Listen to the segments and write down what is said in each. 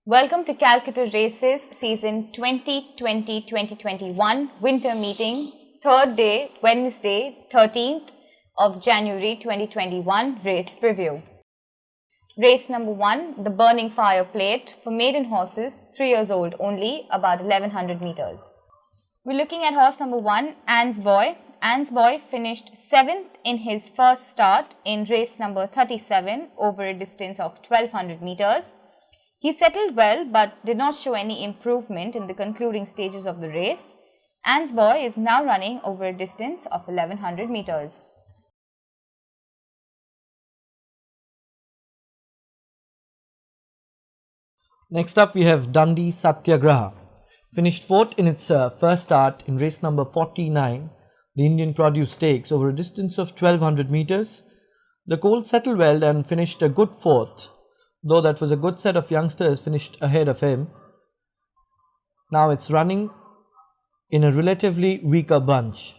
Welcome to Calcutta Races Season 2020-2021 Winter Meeting, third day, Wednesday, 13th of January 2021 Race Preview. Race number 1, the Burning Fire Plate for maiden horses, 3 years old only, about 1100 meters. We're looking at horse number 1, Anne's Boy. Anne's Boy finished 7th in his first start in race number 37 over a distance of 1200 meters. He settled well but did not show any improvement in the concluding stages of the race. Anne's Boy is now running over a distance of 1100 meters. Next up we have Dundee Satyagraha. Finished 4th in its first start in race number 49, the Indian Produce Stakes, over a distance of 1200 meters. The colt settled well and finished a good 4th. Though that was a good set of youngsters finished ahead of him. Now it's running in a relatively weaker bunch.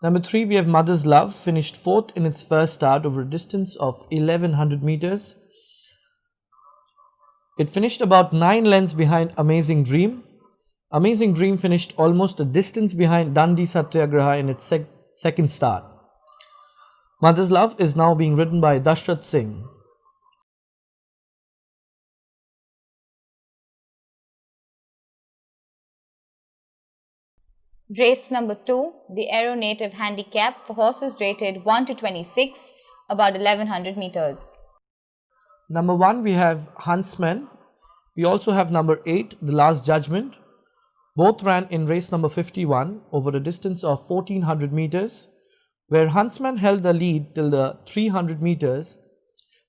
Number 3 we have Mother's Love, finished 4th in its first start over a distance of 1100 meters. It finished about 9 lengths behind Amazing Dream. Amazing Dream finished almost a distance behind Dundee Satyagraha in its second start. Mother's Love is now being ridden by Dashrath Singh. Race number 2, the Aero Native Handicap for horses rated 1 to 26, about 1100 meters. Number 1 we have Huntsman. We also have number 8, The Last Judgment. Both ran in race number 51 over a distance of 1400 meters. Where Huntsman held the lead till the 300 meters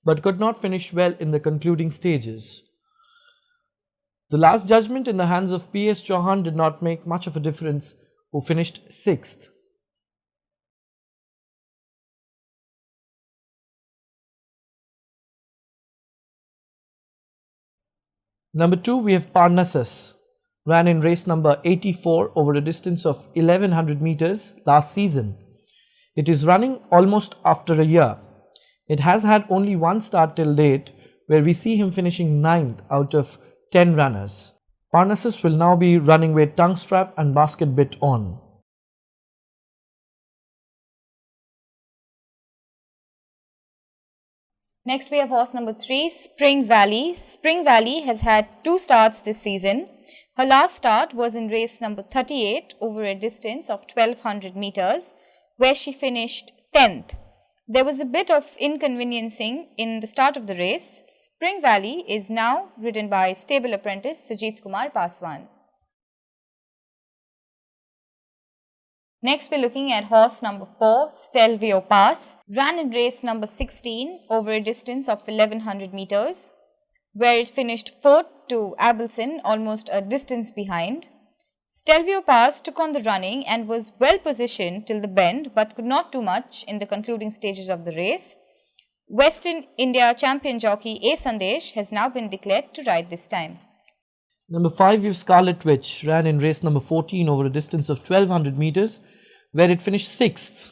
but could not finish well in the concluding stages. The Last Judgment in the hands of P.S. Chauhan did not make much of a difference, who finished 6th. Number 2 we have Parnassus. Ran in race number 84 over a distance of 1100 meters last season. It is running almost after a year. It has had only one start till date, where we see him finishing 9th out of 10 runners. Parnassus will now be running with tongue strap and basket bit on. Next we have horse number 3, Spring Valley. Spring Valley has had 2 starts this season. Her last start was in race number 38 over a distance of 1200 meters. Where she finished 10th. There was a bit of inconveniencing in the start of the race. Spring Valley is now ridden by stable apprentice Sujit Kumar Paswan. Next we're looking at horse number 4, Stelvio Pass. Ran in race number 16 over a distance of 1100 meters, where it finished 4th to Abelson, almost a distance behind. Stelvio Pass took on the running and was well positioned till the bend but could not do much in the concluding stages of the race. Western India champion jockey A. Sandesh has now been declared to ride this time. Number 5 we have Scarlet Witch. Ran in race number 14 over a distance of 1200 meters, where it finished 6th.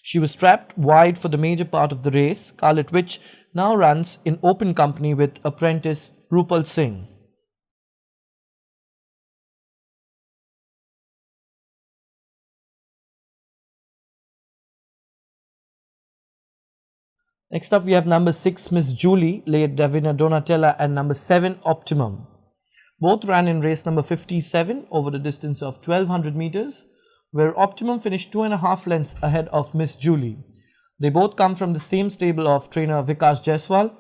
She was strapped wide for the major part of the race. Scarlet Witch now runs in open company with apprentice Rupal Singh. Next up we have number 6 Miss Julie, late Davina Donatella, and number 7 Optimum. Both ran in race number 57 over the distance of 1200 meters, where Optimum finished 2.5 lengths ahead of Miss Julie. They both come from the same stable of trainer Vikas Jaiswal.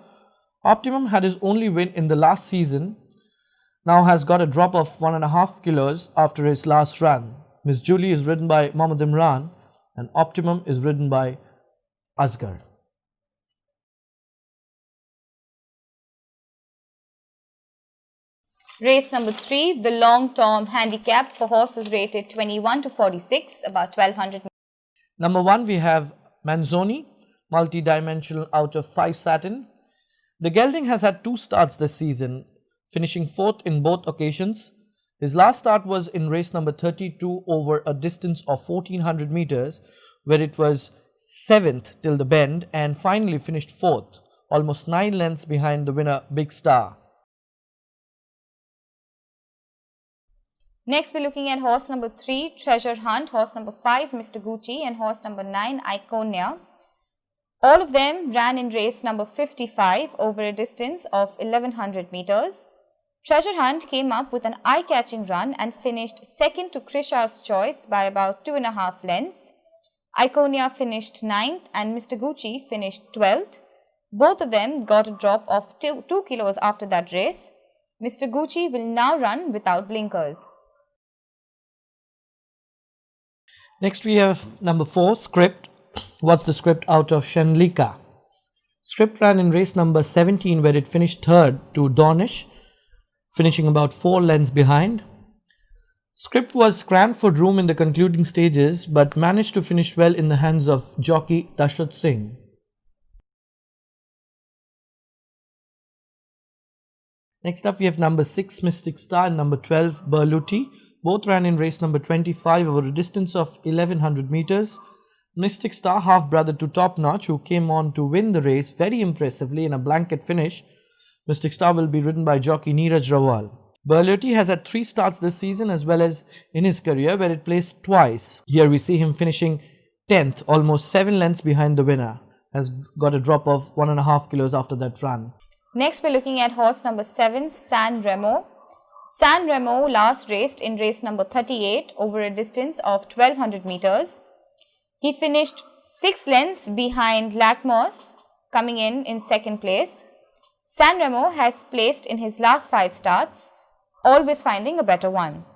Optimum had his only win in the last season, now has got a drop of 1.5 kilos after his last run. Miss Julie is ridden by Mohammad Imran and Optimum is ridden by Asgar. Race number 3, the Long Term Handicap for horses rated 21 to 46, about 1200 meters. Number 1 we have Manzoni, multi-dimensional out of 5 Satin. The gelding has had 2 starts this season, finishing 4th in both occasions. His last start was in race number 32 over a distance of 1400 meters, where it was 7th till the bend and finally finished 4th almost 9 lengths behind the winner Big Star. Next, we're looking at horse number 3, Treasure Hunt, horse number 5, Mr. Gucci, and horse number 9, Iconia. All of them ran in race number 55 over a distance of 1100 meters. Treasure Hunt came up with an eye-catching run and finished second to Krisha's Choice by about 2.5 lengths. Iconia finished 9th and Mr. Gucci finished 12th. Both of them got a drop of 2 kilos after that race. Mr. Gucci will now run without blinkers. Next we have number 4, Script. What's the script out of Shenlika? Script ran in race number 17 where it finished 3rd to Dawnish, finishing about 4 lengths behind. Script was cramped for room in the concluding stages but managed to finish well in the hands of jockey Dashrath Singh. Next up we have number 6 Mystic Star and number 12 Berluti. Both ran in race number 25 over a distance of 1100 meters. Mystic Star, half-brother to Top Notch, who came on to win the race very impressively in a blanket finish. Mystic Star will be ridden by jockey Neeraj Rawal. Berluti has had 3 starts this season as well as in his career where it placed twice. Here we see him finishing 10th, almost 7 lengths behind the winner. Has got a drop of 1.5 kilos after that run. Next, we're looking at horse number 7, San Remo. San Remo last raced in race number 38 over a distance of 1200 meters. He finished 6 lengths behind Lackmoss, coming in second place. San Remo has placed in his last 5 starts, always finding a better one.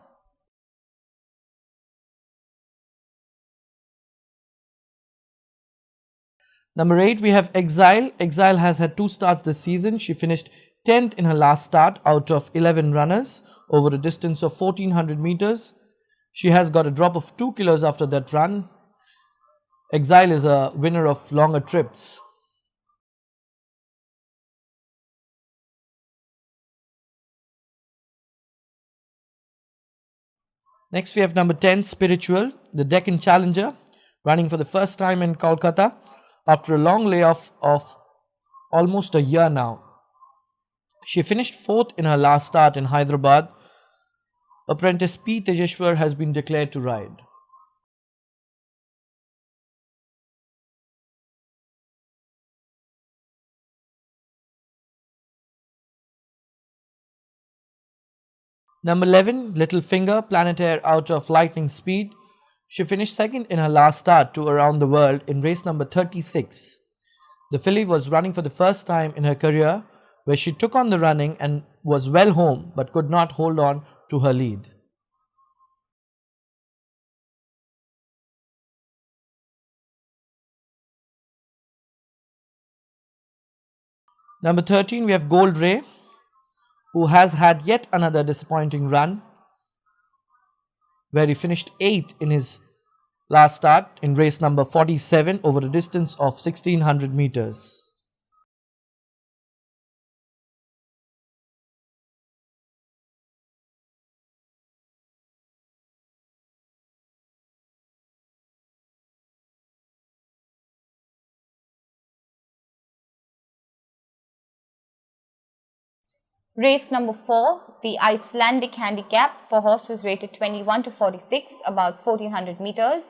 Number 8 we have Exile. Exile has had 2 starts this season. She finished 10th in her last start out of 11 runners over a distance of 1400 meters. She has got a drop of 2 kilos after that run. Exile is a winner of longer trips. Next we have number 10 Spiritual, the Deccan Challenger, running for the first time in Kolkata after a long layoff of almost a year now. She finished 4th in her last start in Hyderabad. Apprentice P. Tejeshwar has been declared to ride. Number 11, Little Finger, Planetaire out of Lightning Speed. She finished 2nd in her last start to Around the World in race number 36. The filly was running for the first time in her career, where she took on the running and was well home but could not hold on to her lead. Number 13, we have Gold Ray, who has had yet another disappointing run, where he finished 8th in his last start in race number 47 over a distance of 1600 meters. Race number 4, the Icelandic handicap for horses rated 21 to 46, about 1400 meters.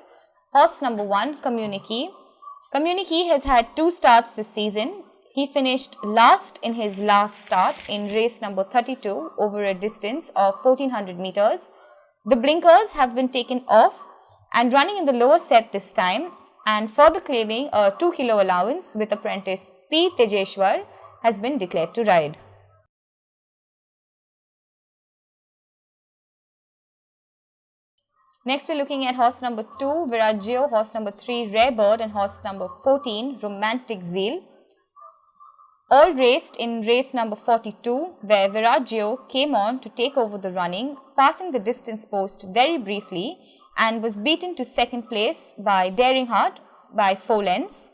Horse number 1, Communique. Communique has had 2 starts this season. He finished last in his last start in race number 32 over a distance of 1400 meters. The blinkers have been taken off and running in the lower set this time, and further claiming a 2 kilo allowance with apprentice P. Tejeshwar has been declared to ride. Next, we're looking at horse number 2, Viraggio, horse number 3, Rare Bird, and horse number 14, Romantic Zeal. All raced in race number 42, where Viraggio came on to take over the running, passing the distance post very briefly, and was beaten to second place by Daring Heart by 4 lengths.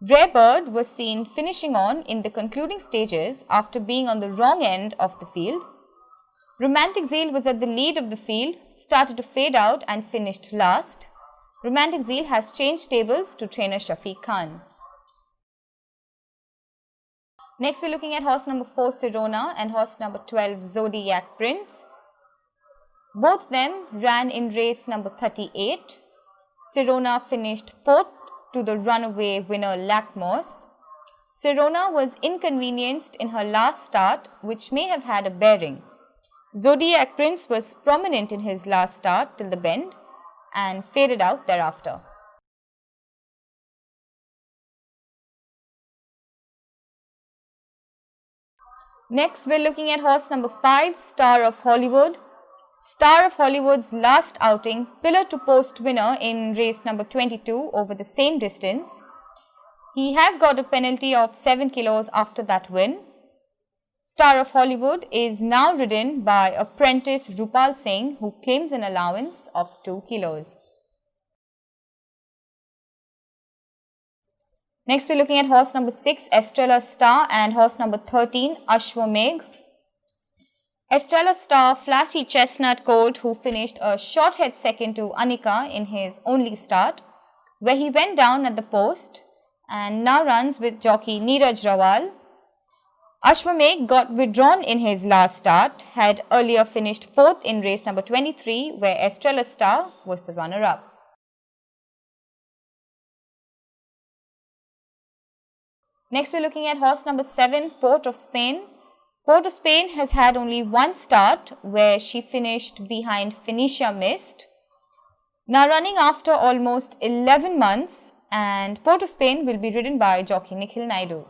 Rare Bird was seen finishing on in the concluding stages after being on the wrong end of the field. Romantic Zeal was at the lead of the field, started to fade out and finished last. Romantic Zeal has changed stables to trainer Shafiq Khan. Next, we're looking at horse number 4, Sirona, and horse number 12, Zodiac Prince. Both them ran in race number 38. Sirona finished 4th to the runaway winner Lackmos. Sirona was inconvenienced in her last start, which may have had a bearing. Zodiac Prince was prominent in his last start till the bend and faded out thereafter. Next, we're looking at horse number 5, Star of Hollywood. Star of Hollywood's last outing, pillar to post winner in race number 22 over the same distance. He has got a penalty of 7 kilos after that win. Star of Hollywood is now ridden by apprentice Rupal Singh, who claims an allowance of 2 kilos. Next, we're looking at horse number 6, Estrella Star, and horse number 13, Ashwamegh. Estrella Star, flashy chestnut colt who finished a short head second to Anika in his only start, where he went down at the post and now runs with jockey Neeraj Rawal. Ashwamegh got withdrawn in his last start, had earlier finished 4th in race number 23, where Estrella Star was the runner-up. Next, we're looking at horse number 7, Port of Spain. Port of Spain has had only one start, where she finished behind Phoenicia Mist. Now running after almost 11 months, and Port of Spain will be ridden by jockey Nikhil Naidu.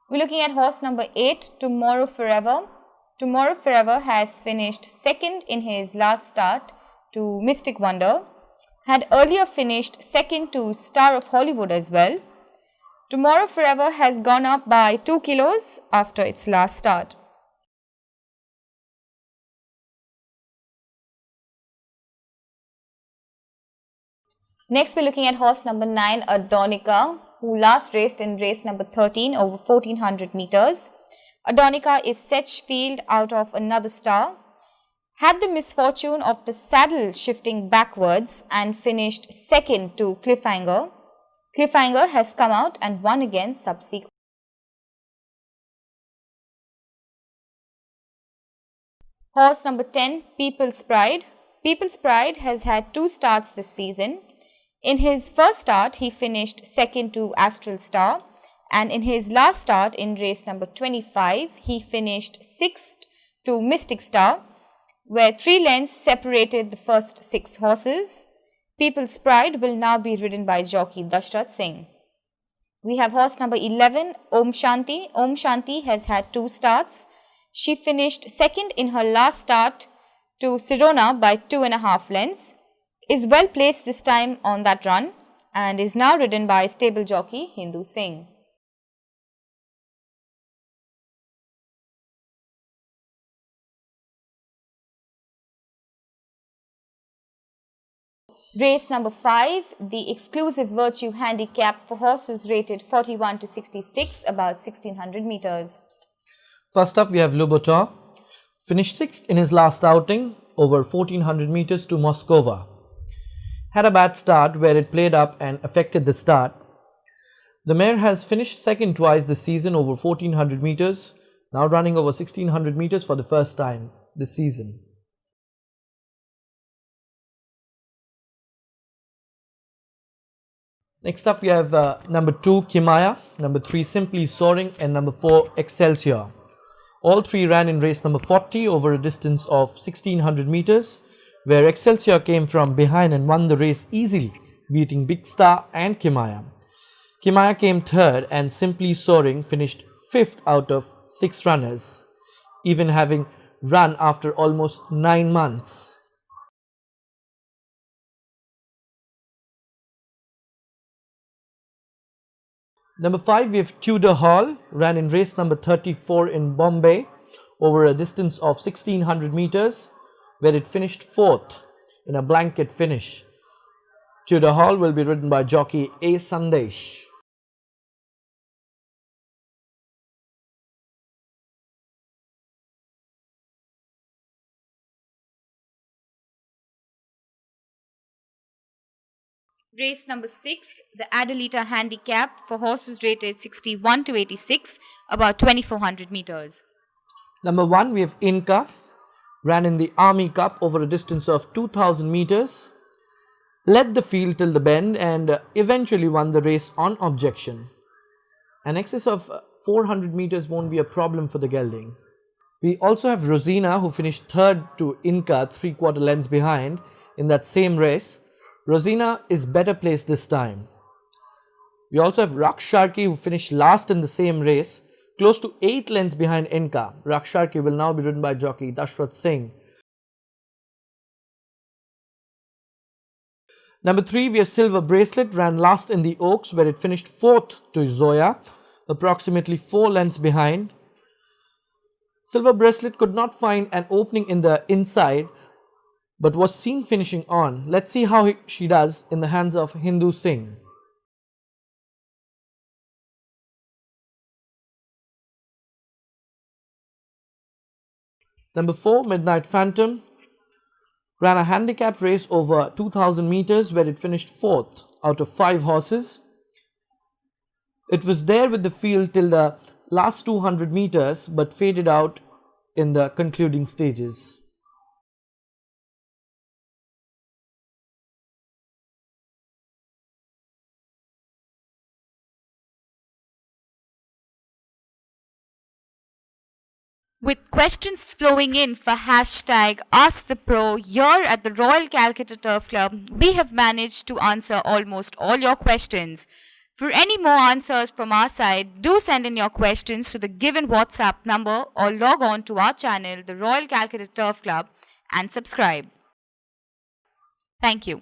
We're looking at horse number 8, Tomorrow Forever. Tomorrow Forever has finished 2nd in his last start to Mystic Wonder, had earlier finished 2nd to Star of Hollywood as well. Tomorrow Forever has gone up by 2 kilos after its last start. Next, we're looking at horse number 9, Adonica, who last raced in race number 13 over 1400 meters. Adonica is Sedgefield out of Another Star, had the misfortune of the saddle shifting backwards and finished 2nd to Cliffhanger. Cliffhanger has come out and won again subsequently. Horse number 10, People's Pride. People's Pride has had 2 starts this season. In his first start, he finished 2nd to Astral Star, and in his last start in race number 25, he finished 6th to Mystic Star, where 3 lengths separated the first 6 horses. People's Pride will now be ridden by jockey Dashrath Singh. We have horse number 11, Om Shanti. Om Shanti has had 2 starts. She finished 2nd in her last start to Sirona by 2.5 lengths, is well placed this time on that run, and is now ridden by stable jockey Hindu Singh. Race number 5, the exclusive Virtue handicap for horses rated 41 to 66, about 1600 meters. First up, we have Louboutin, finished 6th in his last outing over 1400 meters to Moskova. Had a bad start where it played up and affected the start. The mare has finished 2nd twice this season over 1400 meters, now running over 1600 meters for the first time this season. Next up, we have number 2, Kimaya, number 3, Simply Soaring, and number 4, Excelsior. All 3 ran in race number 40 over a distance of 1600 meters, where Excelsior came from behind and won the race easily, beating Big Star and Kimaya. Kimaya came 3rd, and Simply Soaring finished 5th out of 6 runners, even having run after almost 9 months. Number 5, we have Tudor Hall, ran in race number 34 in Bombay over a distance of 1600 meters, where it finished 4th in a blanket finish. Tudor Hall will be ridden by jockey A. Sandesh. Race number 6, the Adelita Handicap for horses rated 61 to 86, about 2400 meters. Number 1, we have Inca, ran in the Army Cup over a distance of 2000 meters, led the field till the bend and eventually won the race on objection. An excess of 400 meters won't be a problem for the gelding. We also have Rosina, who finished third to Inca 3/4 lengths behind in that same race. Rosina is better placed this time. We also have Raksharki, who finished last in the same race, close to 8 lengths behind Inca. Raksharki will now be ridden by jockey Dashrath Singh. Number 3, we have Silver Bracelet, ran last in the Oaks where it finished 4th to Zoya, approximately 4 lengths behind. Silver Bracelet could not find an opening in the inside but was seen finishing on. Let's see how she does in the hands of Hindu Singh. Number 4, Midnight Phantom, ran a handicap race over 2000 meters where it finished 4th out of 5 horses. It was there with the field till the last 200 meters but faded out in the concluding stages. With questions flowing in for hashtag AskThePro here at the Royal Calcutta Turf Club, we have managed to answer almost all your questions. For any more answers from our side, do send in your questions to the given WhatsApp number or log on to our channel, the Royal Calcutta Turf Club, and subscribe. Thank you.